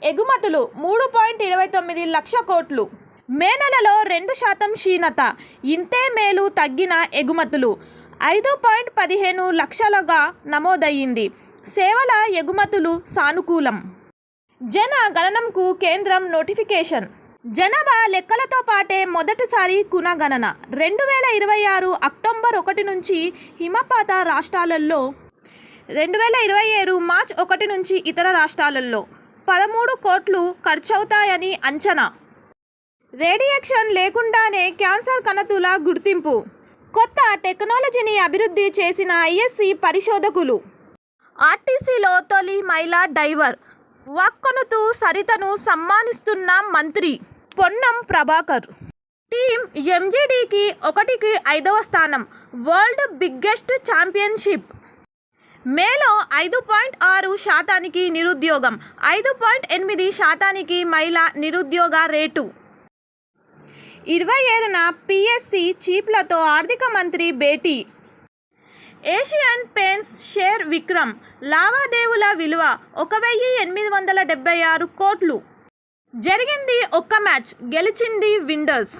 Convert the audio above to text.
ఎగుమతులు 3.29 లక్ష కోట్లు. మే నెలలో 2% క్షీణత. ఇంతే మేలు తగ్గిన ఎగుమతులు 5.15 లక్షలుగా నమోదయ్యింది. సేవల ఎగుమతులు సానుకూలం. జన గణనంకు కేంద్రం నోటిఫికేషన్. జనాభా లెక్కలతో పాటే మొదటిసారి కులగణన 2026 అక్టోబర్ 1 నుంచి హిమపాత రాష్ట్రాలలో, 2027 మార్చి 1 నుంచి ఇతర రాష్ట్రాలలో 13 కోట్లు ఖర్చవుతాయని అంచనా. రేడియేషన్ లేకుండానే క్యాన్సర్ కణతుల గుర్తింపు. కొత్త టెక్నాలజీని అభివృద్ధి చేసిన ఐఎస్సి పరిశోధకులు. ఆర్టీసీలో తొలి మహిళా డ్రైవర్. వాక్కొనుతూ సరితను సన్మానిస్తున్న మంత్రి పొన్నం ప్రభాకర్. టీం ఎంజీడీకి 1-5వ స్థానం. World biggest championship. మేలో 5.6% నిరుద్యోగం, 5.8% మహిళా నిరుద్యోగ రేటు. 27న పీఎస్సీ చీఫ్లతో ఆర్థిక మంత్రి భేటీ. Asian paints share Vikram. లావాదేవీల విలువ 1876 కోట్లు. జరిగింది ఒక్క మ్యాచ్, గెలిచింది విండర్స్.